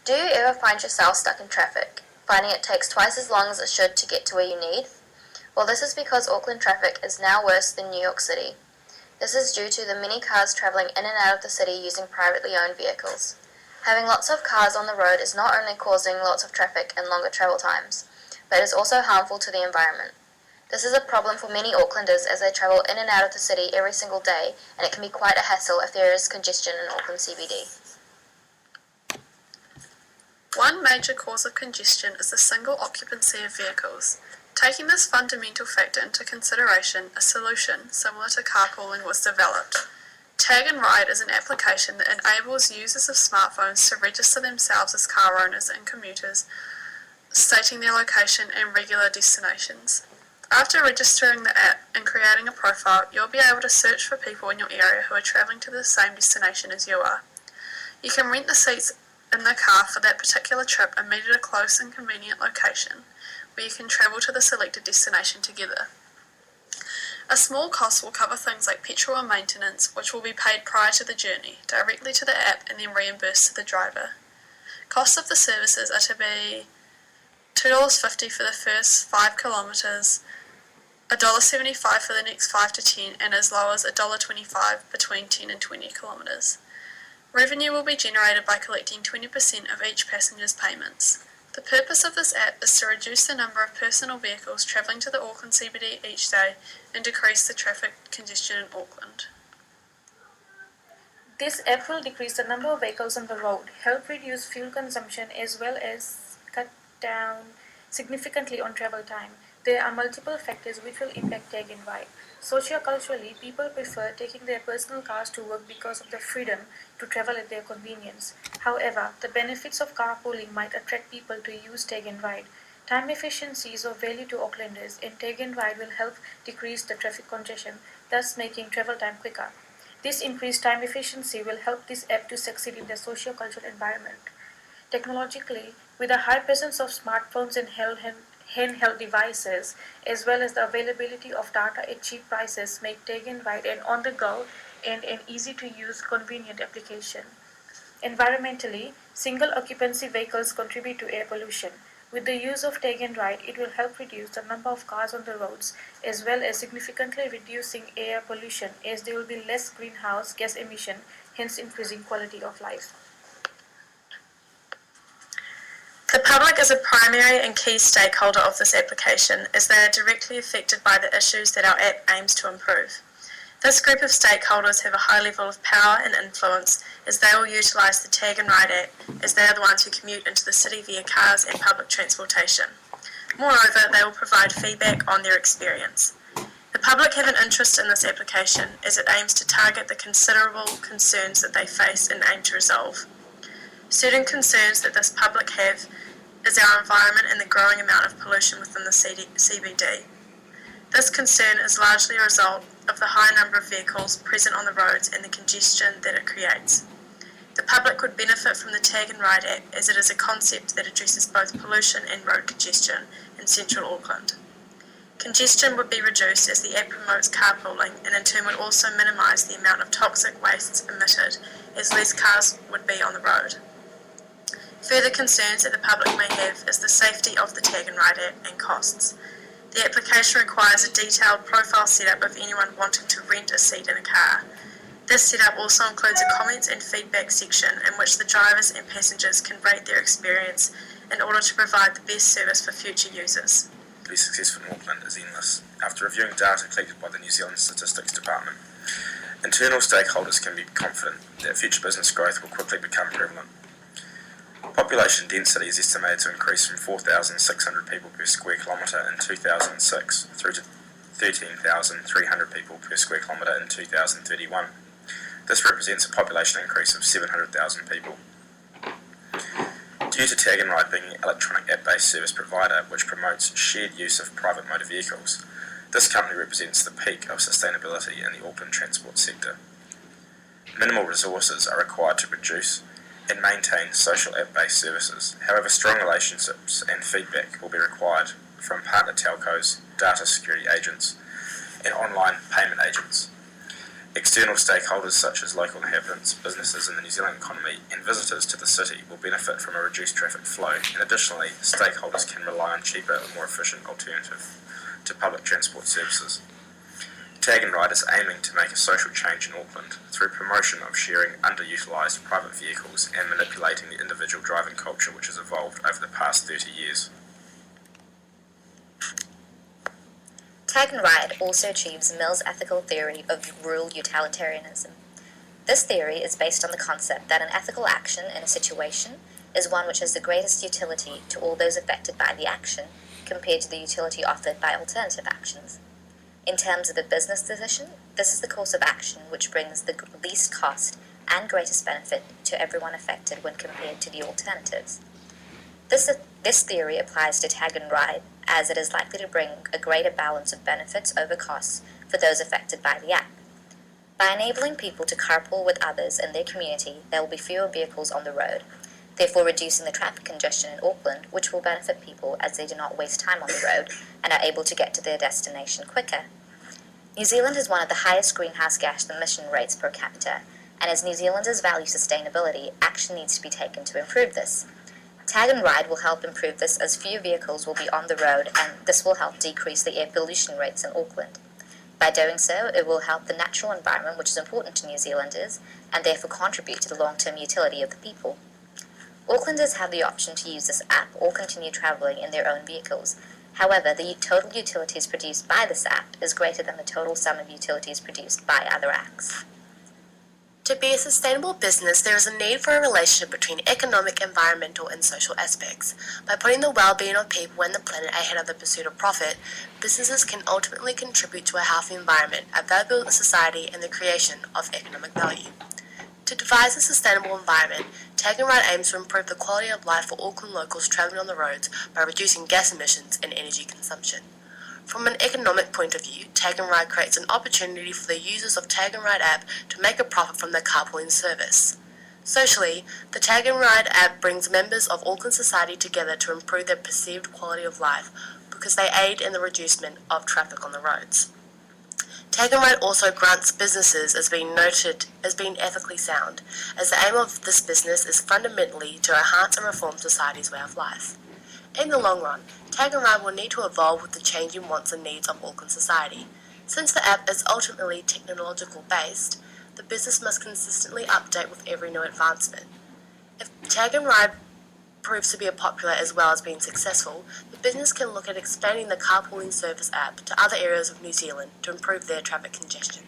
Do you ever find yourself stuck in traffic, finding it takes twice as long as it should to get to where you need? Well, this is because Auckland traffic is now worse than New York City. This is due to the many cars travelling in and out of the city using privately owned vehicles. Having lots of cars on the road is not only causing lots of traffic and longer travel times, but is also harmful to the environment. This is a problem for many Aucklanders as they travel in and out of the city every single day, and it can be quite a hassle if there is congestion in Auckland CBD. One major cause of congestion is the single occupancy of vehicles. Taking this fundamental factor into consideration, a solution similar to carpooling was developed. Tag and Ride is an application that enables users of smartphones to register themselves as car owners and commuters, stating their location and regular destinations. After registering the app and creating a profile, you'll be able to search for people in your area who are travelling to the same destination as you are. You can rent the seats in the car for that particular trip and meet at a close and convenient location, where you can travel to the selected destination together. A small cost will cover things like petrol and maintenance, which will be paid prior to the journey, directly to the app and then reimbursed to the driver. Costs of the services are to be $2.50 for the first 5 kilometres, $1.75 for the next 5 to 10, and as low as $1.25 between 10 and 20 kilometres. Revenue will be generated by collecting 20% of each passenger's payments. The purpose of this app is to reduce the number of personal vehicles travelling to the Auckland CBD each day and decrease the traffic congestion in Auckland. This app will decrease the number of vehicles on the road, help reduce fuel consumption as well as cut down significantly on travel time. There are multiple factors which will impact Tag and Ride. Socioculturally, people prefer taking their personal cars to work because of the freedom to travel at their convenience. However, the benefits of carpooling might attract people to use Tag and Ride. Time efficiency is of value to Aucklanders, and Tag and Ride will help decrease the traffic congestion, thus making travel time quicker. This increased time efficiency will help this app to succeed in the socio-cultural environment. Technologically, with a high presence of smartphones and handheld devices, as well as the availability of data at cheap prices, make Tag and Ride an on-the-go and an easy-to-use, convenient application. Environmentally, single-occupancy vehicles contribute to air pollution. With the use of Tag and Ride, it will help reduce the number of cars on the roads, as well as significantly reducing air pollution, as there will be less greenhouse gas emission, hence increasing quality of life. The public is a primary and key stakeholder of this application, as they are directly affected by the issues that our app aims to improve. This group of stakeholders have a high level of power and influence, as they will utilise the Tag and Ride app, as they are the ones who commute into the city via cars and public transportation. Moreover, they will provide feedback on their experience. The public have an interest in this application, as it aims to target the considerable concerns that they face and aim to resolve. Certain concerns that this public have is our environment and the growing amount of pollution within the CBD. This concern is largely a result of the high number of vehicles present on the roads and the congestion that it creates. The public would benefit from the Tag and Ride app, as it is a concept that addresses both pollution and road congestion in central Auckland. Congestion would be reduced as the app promotes carpooling, and in turn would also minimise the amount of toxic wastes emitted, as less cars would be on the road. Further concerns that the public may have is the safety of the Tag and Ride app and costs. The application requires a detailed profile setup of anyone wanting to rent a seat in a car. This setup also includes a comments and feedback section in which the drivers and passengers can rate their experience in order to provide the best service for future users. To be successful in Auckland is endless. After reviewing data collected by the New Zealand Statistics Department, internal stakeholders can be confident that future business growth will quickly become prevalent. Population density is estimated to increase from 4,600 people per square kilometre in 2006 through to 13,300 people per square kilometre in 2031. This represents a population increase of 700,000 people. Due to Tag and Ride being an electronic app-based service provider which promotes shared use of private motor vehicles, this company represents the peak of sustainability in the Auckland transport sector. Minimal resources are required to produce and maintain social app-based services. However, strong relationships and feedback will be required from partner telcos, data security agents, and online payment agents. External stakeholders such as local inhabitants, businesses in the New Zealand economy, and visitors to the city will benefit from a reduced traffic flow, and additionally, stakeholders can rely on cheaper and more efficient alternative to public transport services. Tag and Ride is aiming to make a social change in Auckland through promotion of sharing underutilised private vehicles and manipulating the individual driving culture which has evolved over the past 30 years. Tag and Ride also achieves Mill's ethical theory of rural utilitarianism. This theory is based on the concept that an ethical action in a situation is one which has the greatest utility to all those affected by the action compared to the utility offered by alternative actions. In terms of a business decision, this is the course of action which brings the least cost and greatest benefit to everyone affected when compared to the alternatives. This theory applies to Tag and Ride, as it is likely to bring a greater balance of benefits over costs for those affected by the app. By enabling people to carpool with others in their community, there will be fewer vehicles on the road, therefore reducing the traffic congestion in Auckland, which will benefit people as they do not waste time on the road and are able to get to their destination quicker. New Zealand has one of the highest greenhouse gas emission rates per capita, and as New Zealanders value sustainability, action needs to be taken to improve this. Tag and Ride will help improve this as fewer vehicles will be on the road, and this will help decrease the air pollution rates in Auckland. By doing so, it will help the natural environment, which is important to New Zealanders, and therefore contribute to the long-term utility of the people. Aucklanders have the option to use this app or continue travelling in their own vehicles. However, the total utilities produced by this app is greater than the total sum of utilities produced by other apps. To be a sustainable business, there is a need for a relationship between economic, environmental, and social aspects. By putting the well-being of people and the planet ahead of the pursuit of profit, businesses can ultimately contribute to a healthy environment, a valuable society, and the creation of economic value. To devise a sustainable environment, Tag and Ride aims to improve the quality of life for Auckland locals travelling on the roads by reducing gas emissions and energy consumption. From an economic point of view, Tag and Ride creates an opportunity for the users of Tag and Ride app to make a profit from their carpooling service. Socially, the Tag and Ride app brings members of Auckland society together to improve their perceived quality of life because they aid in the reducement of traffic on the roads. Tag and Ride also grants businesses as being noted as being ethically sound, as the aim of this business is fundamentally to enhance and reform society's way of life. In the long run, Tag and Ride will need to evolve with the changing wants and needs of Auckland society. Since the app is ultimately technological based, the business must consistently update with every new advancement. If Tag and Ride proves to be popular as well as being successful, the business can look at expanding the carpooling service app to other areas of New Zealand to improve their traffic congestion.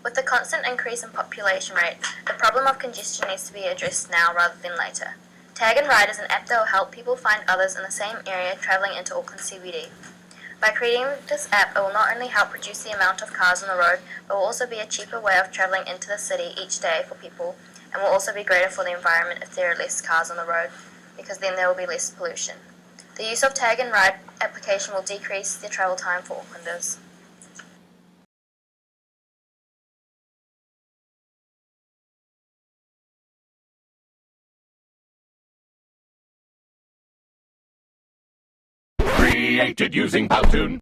With the constant increase in population rate, the problem of congestion needs to be addressed now rather than later. Tag and Ride is an app that will help people find others in the same area travelling into Auckland CBD. By creating this app, it will not only help reduce the amount of cars on the road, but will also be a cheaper way of travelling into the city each day for people, and will also be greater for the environment if there are less cars on the road, because then there will be less pollution. The use of Tag and Ride application will decrease the travel time for Aucklanders. Created using Powtoon.